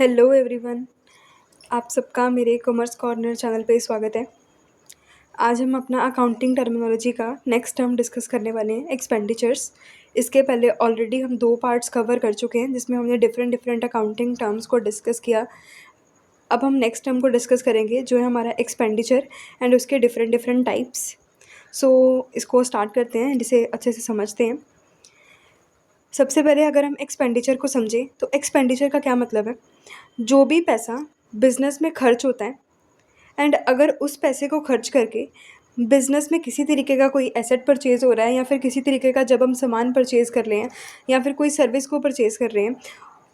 Hello everyone. आप सबका मेरे कॉमर्स कॉर्नर चैनल पे स्वागत है। आज हम अपना अकाउंटिंग टर्मिनोलॉजी का नेक्स्ट टर्म डिस्कस करने वाले हैं, एक्सपेंडिचर्स। इसके पहले ऑलरेडी हम 2 पार्ट्स कवर कर चुके हैं जिसमें हमने डिफरेंट डिफरेंट अकाउंटिंग टर्म्स को डिस्कस किया। अब हम नेक्स्ट टर्म को डिस्कस करेंगे जो है हमारा एक्सपेंडिचर एंड उसके डिफरेंट डिफरेंट टाइप्स। सो इसको स्टार्ट करते हैं, जिसे अच्छे से समझते हैं। सबसे पहले अगर हम एक्सपेंडिचर को समझें तो एक्सपेंडिचर का क्या मतलब है। जो भी पैसा बिज़नेस में खर्च होता है एंड अगर उस पैसे को खर्च करके बिज़नेस में किसी तरीके का कोई एसेट परचेज़ हो रहा है या फिर किसी तरीके का जब हम सामान परचेज़ कर रहे हैं या फिर कोई सर्विस को परचेज़ कर रहे हैं,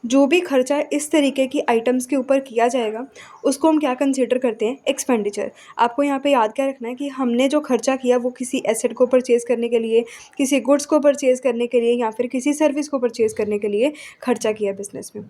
जो भी खर्चा इस तरीके की आइटम्स के ऊपर किया जाएगा उसको हम क्या कंसीडर करते हैं, एक्सपेंडिचर। आपको यहाँ पे याद क्या रखना है कि हमने जो खर्चा किया वो किसी एसेट को परचेज़ करने के लिए, किसी गुड्स को परचेज़ करने के लिए या फिर किसी सर्विस को परचेज़ करने के लिए खर्चा किया बिज़नेस में।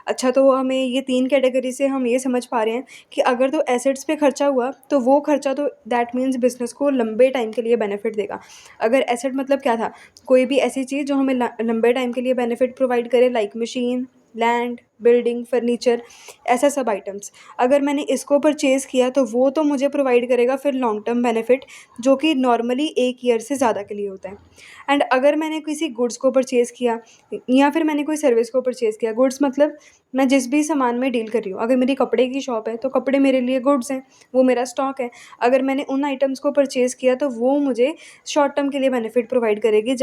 अच्छा, तो हमें ये 3 कैटेगरी से हम ये समझ पा रहे हैं कि अगर तो एसेट्स पे खर्चा हुआ तो वो खर्चा तो दैट मीन्स बिज़नेस को लंबे टाइम के लिए बेनिफिट देगा। अगर एसेट मतलब क्या था, कोई भी ऐसी चीज़ जो हमें लंबे टाइम के लिए बेनिफिट प्रोवाइड करे, like machine, land, building, furniture, ऐसा सब आइटम्स। अगर मैंने इसको परचेज़ किया तो वो तो मुझे प्रोवाइड करेगा फिर लॉन्ग टर्म बेनिफिट, जो कि नॉर्मली 1 ईयर से ज़्यादा के लिए होता है। एंड अगर मैंने किसी गुड्स को परचेज़ किया या फिर मैंने कोई सर्विस को परचेज़ किया, गुड्स मतलब मैं जिस भी सामान में डील कर रही हूँ। अगर मेरी कपड़े की शॉप है तो कपड़े मेरे लिए गुड्स हैं, वो मेरा स्टॉक है। अगर मैंने उन आइटम्स को परचेज़ किया तो वो मुझे शॉर्ट टर्म के लिए बेनिफिट प्रोवाइड करेगी,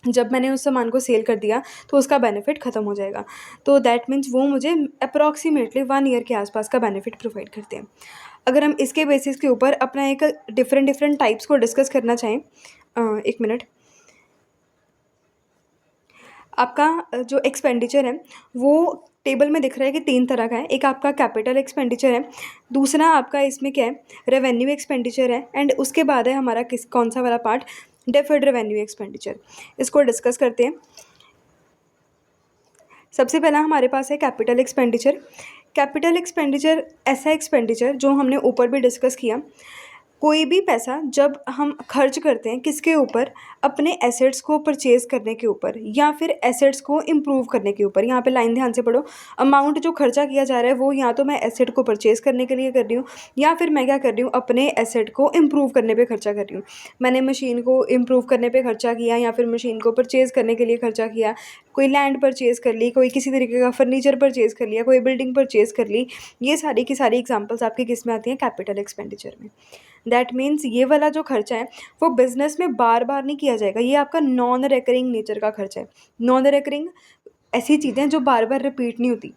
जब मैंने उस सामान को सेल कर दिया तो उसका बेनिफिट ख़त्म हो जाएगा। तो दैट मीन्स वो मुझे अप्रॉक्सीमेटली 1 ईयर के आसपास का बेनिफिट प्रोवाइड करते हैं। अगर हम इसके बेसिस के ऊपर अपना एक डिफरेंट डिफरेंट टाइप्स को डिस्कस करना चाहें, 1 मिनट। आपका जो एक्सपेंडिचर है वो टेबल में दिख रहा है कि 3 तरह का है। एक आपका कैपिटल एक्सपेंडिचर है, दूसरा आपका इसमें क्या है, रेवेन्यू एक्सपेंडिचर है, एंड उसके बाद है हमारा कौन सा वाला पार्ट, डेफर्ड रेवेन्यू एक्सपेंडिचर। इसको डिस्कस करते हैं। सबसे पहला हमारे पास है कैपिटल एक्सपेंडिचर। कैपिटल एक्सपेंडिचर ऐसा एक्सपेंडिचर जो हमने ऊपर भी डिस्कस किया, कोई भी पैसा जब हम खर्च करते हैं किसके ऊपर, अपने एसेट्स को परचेज़ करने के ऊपर या फिर एसेट्स को इम्प्रूव करने के ऊपर। यहाँ पे लाइन ध्यान से पढ़ो। अमाउंट जो खर्चा किया जा रहा है वो या तो मैं एसेट को परचेज़ करने के लिए कर रही हूँ या फिर मैं क्या कर रही हूँ, अपने एसेट को इम्प्रूव करने पे खर्चा कर रही हूँ। मैंने मशीन को इम्प्रूव करने पे खर्चा किया या फिर मशीन को परचेज़ करने के लिए खर्चा किया, कोई लैंड परचेज़ कर ली, कोई किसी तरीके का फर्नीचर परचेज़ कर लिया, कोई बिल्डिंग परचेज़ कर ली। ये सारी की सारी एग्जाम्पल्स आपकी किस में आती हैं, कैपिटल एक्सपेंडिचर में। दैट मीन्स ये वाला जो खर्चा है वो बिजनेस में बार बार नहीं किया जाएगा, ये आपका नॉन रेकरिंग नेचर का खर्चा है। नॉन रेकरिंग ऐसी चीज़ें जो बार बार रिपीट नहीं होती।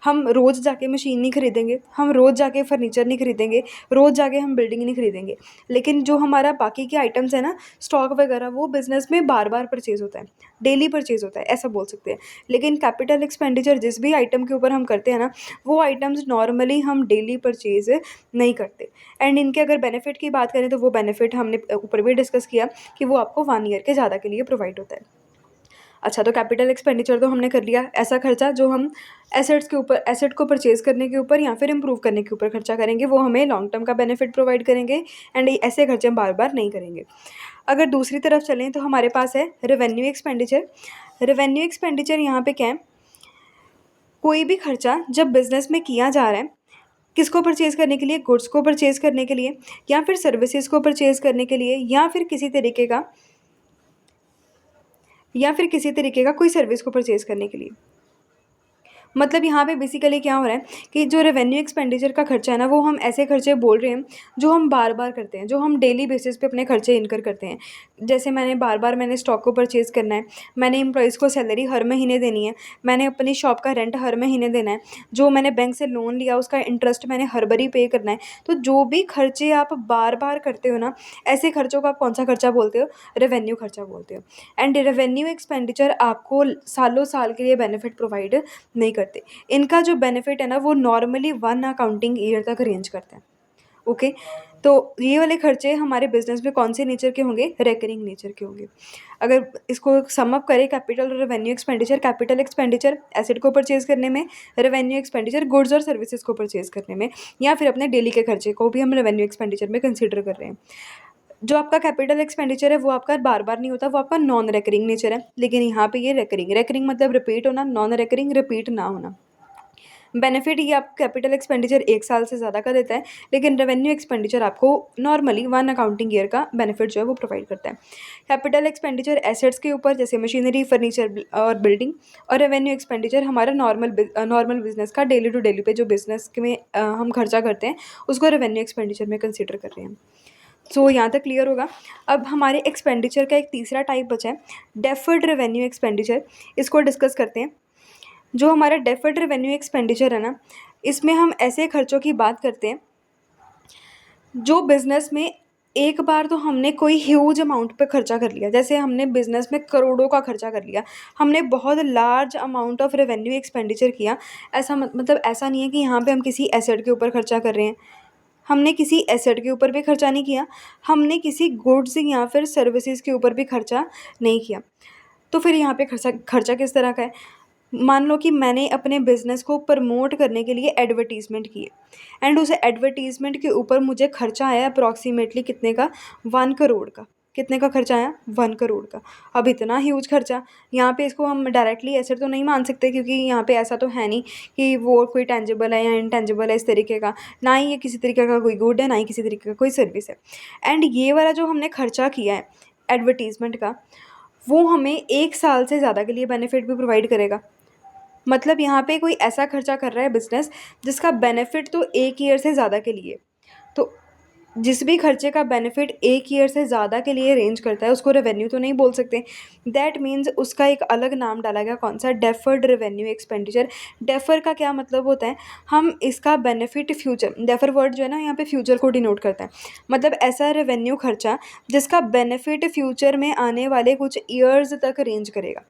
हम रोज़ जाके मशीन नहीं खरीदेंगे, हम रोज़ जाके फर्नीचर नहीं खरीदेंगे, रोज़ जाके हम बिल्डिंग नहीं खरीदेंगे, लेकिन जो हमारा बाकी के आइटम्स है ना, स्टॉक वगैरह, वो बिज़नेस में बार बार परचेज़ होता है, डेली परचेज़ होता है, ऐसा बोल सकते हैं। लेकिन कैपिटल एक्सपेंडिचर जिस भी आइटम के ऊपर हम करते हैं ना, वो आइटम्स नॉर्मली हम डेली परचेज़ नहीं करते। एंड इनके अगर बेनिफिट की बात करें तो वो बेनिफिट हमने ऊपर भी डिस्कस किया कि वो आपको 1 ईयर के ज़्यादा के लिए प्रोवाइड होता है। अच्छा, तो कैपिटल एक्सपेंडिचर तो हमने कर लिया, ऐसा खर्चा जो हम एसेट्स के ऊपर, एसेट को परचेज़ करने के ऊपर या फिर इम्प्रूव करने के ऊपर खर्चा करेंगे, वो हमें लॉन्ग टर्म का बेनिफिट प्रोवाइड करेंगे एंड ऐसे खर्चे हम बार बार नहीं करेंगे। अगर दूसरी तरफ चलें तो हमारे पास है रेवेन्यू एक्सपेंडिचर। रेवेन्यू एक्सपेंडिचर यहाँ पे क्या है, कोई भी खर्चा जब बिज़नेस में किया जा रहा है, किसको परचेज़ करने के लिए, गुड्स को परचेज़ करने के लिए या फिर सर्विसेज को परचेज़ करने के लिए या फिर किसी तरीके का कोई सर्विस को परचेज़ करने के लिए। मतलब यहाँ पे बेसिकली क्या हो रहा है कि जो रेवेन्यू एक्सपेंडिचर का खर्चा है ना, वो हम ऐसे खर्चे बोल रहे हैं जो हम बार बार करते हैं, जो हम डेली बेसिस पे अपने खर्चे इनकर करते हैं। जैसे मैंने स्टॉक को परचेज़ करना है, मैंने एम्प्लॉयज़ को सैलरी हर महीने देनी है, मैंने अपनी शॉप का रेंट हर महीने देना है, जो मैंने बैंक से लोन लिया उसका इंटरेस्ट मैंने हर बारी पे करना है। तो जो भी खर्चे आप बार बार करते हो ना, ऐसे खर्चों को आप कौन सा खर्चा बोलते हो, रेवेन्यू खर्चा बोलते हो। एंड रेवेन्यू एक्सपेंडिचर आपको सालों साल के लिए बेनिफिट प्रोवाइड नहीं करते। इनका जो बेनिफिट है ना, वो नॉर्मली 1 अकाउंटिंग ईयर तक रेंज करते हैं। ओके, तो ये वाले खर्चे हमारे बिजनेस में कौन से नेचर के होंगे, रेकरिंग नेचर के होंगे। अगर इसको सम अप करें, कैपिटल और revenue expenditure, capital expenditure asset को परचेज़ करने में, रेवेन्यू एक्सपेंडिचर गुड्स और सर्विसेज को परचेज़ करने में, या फिर अपने डेली के खर्चे को भी हम रेवेन्यू एक्सपेंडिचर में कंसिडर कर रहे हैं। जो आपका कैपिटल एक्सपेंडिचर है वो आपका बार बार नहीं होता, वो आपका नॉन रेकरिंग नेचर है। लेकिन यहाँ पे ये रेकरिंग, रेकरिंग मतलब रिपीट होना, नॉन रेकरिंग रिपीट ना होना। बेनिफिट ये आपको कैपिटल एक्सपेंडिचर 1 साल से ज़्यादा का देता है, लेकिन रेवेन्यू एक्सपेंडिचर आपको नॉर्मली 1 अकाउंटिंग ईयर का बेनिफिट जो है वो प्रोवाइड करता है। कैपिटल एक्सपेंडिचर एसेट्स के ऊपर जैसे मशीनरी, फर्नीचर और बिल्डिंग, और रेवेन्यू एक्सपेंडिचर हमारा नॉर्मल बिज़नेस का डेली टू डेली पे जो बिज़नेस में हम खर्चा करते हैं उसको रेवेन्यू एक्सपेंडिचर में कंसिडर कर रहे हैं। सो यहाँ तक क्लियर होगा। अब हमारे एक्सपेंडिचर का एक तीसरा टाइप बचा है, डेफर्ड रेवेन्यू एक्सपेंडिचर। इसको डिस्कस करते हैं। जो हमारा डेफर्ड रेवेन्यू एक्सपेंडिचर है ना, इसमें हम ऐसे खर्चों की बात करते हैं जो बिज़नेस में एक बार तो हमने कोई ह्यूज अमाउंट पे खर्चा कर लिया, जैसे हमने बिज़नेस में करोड़ों का खर्चा कर लिया, हमने बहुत large amount of revenue expenditure किया। ऐसा मतलब ऐसा नहीं है कि यहाँ पे हम किसी एसेट के ऊपर खर्चा कर रहे हैं, हमने किसी एसेट के ऊपर भी खर्चा नहीं किया, हमने किसी गुड्स या फिर सर्विसेज के ऊपर भी खर्चा नहीं किया। तो फिर यहाँ पे खर्चा खर्चा किस तरह का है? मान लो कि मैंने अपने बिज़नेस को प्रमोट करने के लिए एडवर्टीज़मेंट की एंड उस एडवर्टीज़मेंट के ऊपर मुझे खर्चा आया अप्रॉक्सीमेटली कितने का, 1 करोड़ का। कितने का खर्चा आया? 1 करोड़ का। अब इतना ह्यूज खर्चा, यहाँ पे इसको हम डायरेक्टली एसेट तो नहीं मान सकते, क्योंकि यहाँ पे ऐसा तो है नहीं कि वो कोई टेंजिबल है या इनटेंजिबल है इस तरीके का, ना ही ये किसी तरीके का कोई गुड है, ना ही किसी तरीके का कोई सर्विस है। एंड ये वाला जो हमने खर्चा किया है एडवर्टीज़मेंट का, वो हमें 1 साल से ज़्यादा के लिए बेनिफिट भी प्रोवाइड करेगा। मतलब यहाँ पे कोई ऐसा खर्चा कर रहा है बिज़नेस जिसका बेनिफिट तो 1 ईयर से ज़्यादा के लिए, तो जिस भी खर्चे का बेनिफिट 1 ईयर से ज़्यादा के लिए रेंज करता है उसको रेवेन्यू तो नहीं बोल सकते। दैट मीन्स उसका एक अलग नाम डाला गया, कौन सा? Deferred revenue expenditure. डेफर का क्या मतलब होता है? हम इसका बेनिफिट फ्यूचर, डेफर वर्ड जो है ना यहाँ पे फ्यूचर को डिनोट करता है, मतलब ऐसा रेवेन्यू खर्चा जिसका बेनिफिट फ्यूचर में आने वाले कुछ ईयर्स तक रेंज करेगा।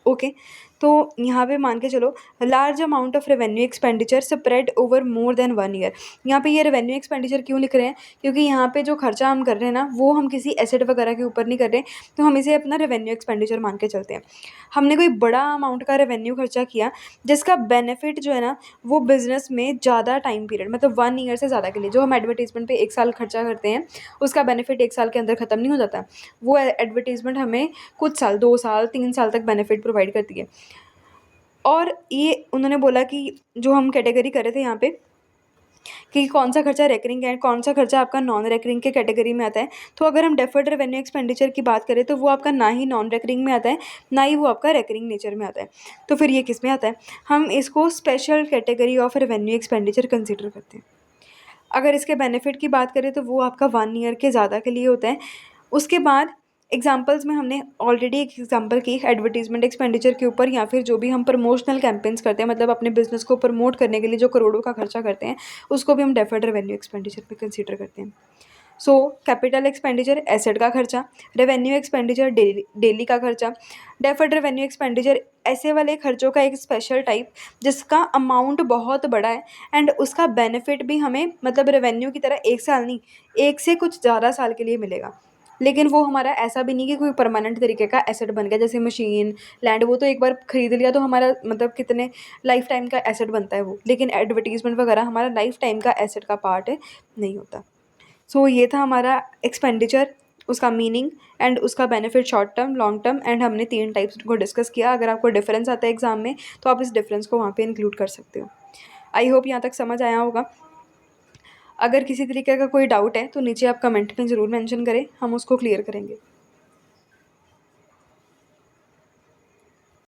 ओके, तो यहाँ पे मान के चलो large amount of revenue expenditure spread over more than 1 year. यहाँ पे ये रेवेन्यू एक्सपेंडिचर क्यों लिख रहे हैं? क्योंकि यहाँ पे जो खर्चा हम कर रहे हैं ना वो हम किसी एसेट वगैरह के ऊपर नहीं कर रहे, तो हम इसे अपना रेवेन्यू एक्सपेंडिचर मान के चलते हैं। हमने कोई बड़ा अमाउंट का रेवेन्यू खर्चा किया जिसका बेनिफिट जो है ना वो बिज़नेस में ज़्यादा टाइम पीरियड, मतलब 1 ईयर से ज़्यादा के लिए, जो हम एडवर्टीज़मेंट पे 1 साल खर्चा करते हैं उसका बेनिफिट 1 साल के अंदर ख़त्म नहीं हो जाता। वो एडवर्टीज़मेंट हमें कुछ साल, 2 साल 3 साल तक बेनिफिट प्रोवाइड करती है। और ये उन्होंने बोला कि जो हम कैटेगरी कर रहे थे यहाँ पे कि कौन सा खर्चा रेकरिंग है, कौन सा खर्चा आपका नॉन रेकरिंग के कैटेगरी में आता है। तो अगर हम डेफर्ड रेवेन्यू एक्सपेंडिचर की बात करें तो वो आपका ना ही नॉन रेकरिंग में आता है, ना ही वो आपका रेकरिंग नेचर में आता है। तो फिर ये किस में आता है? हम इसको special category of revenue expenditure consider करते हैं। अगर इसके बेनिफिट की बात करें तो वो आपका 1 ईयर के ज़्यादा के लिए होता है। उसके बाद एग्जांपल्स में हमने ऑलरेडी एक एग्जांपल की एडवर्टीजमेंट एक्सपेंडिचर के ऊपर, या फिर जो भी हम प्रमोशनल कैंपेन्स करते हैं, मतलब अपने बिजनेस को प्रमोट करने के लिए जो करोड़ों का खर्चा करते हैं उसको भी हम डेफर्ड रेवेन्यू एक्सपेंडिचर पे कंसीडर करते हैं। सो कैपिटल एक्सपेंडिचर एसेट का खर्चा, रेवेन्यू एक्सपेंडिचर डेली का खर्चा, डेफर्ड रेवेन्यू एक्सपेंडिचर ऐसे वाले खर्चों का एक स्पेशल टाइप जिसका अमाउंट बहुत बड़ा है एंड उसका बेनिफिट भी हमें मतलब रेवेन्यू की तरह 1 साल नहीं, 1 से कुछ ज़्यादा साल के लिए मिलेगा। लेकिन वो हमारा ऐसा भी नहीं कि कोई परमानेंट तरीके का एसेट बन गया, जैसे मशीन, लैंड, वो तो एक बार खरीद लिया तो हमारा मतलब कितने लाइफ टाइम का एसेट बनता है वो, लेकिन एडवर्टीजमेंट वगैरह हमारा लाइफ टाइम का एसेट का पार्ट नहीं होता। सो ये था हमारा एक्सपेंडिचर, उसका मीनिंग एंड उसका benefit short term, long term, and हमने 3 टाइप्स को डिस्कस किया। अगर आपको डिफरेंस आता है एग्जाम में तो आप इस डिफरेंस को वहाँ पे इंक्लूड कर सकते हो। आई होप यहाँ तक समझ आया होगा। अगर किसी तरीके का कोई डाउट है तो नीचे आप कमेंट में ज़रूर मेंशन करें, हम उसको क्लियर करेंगे।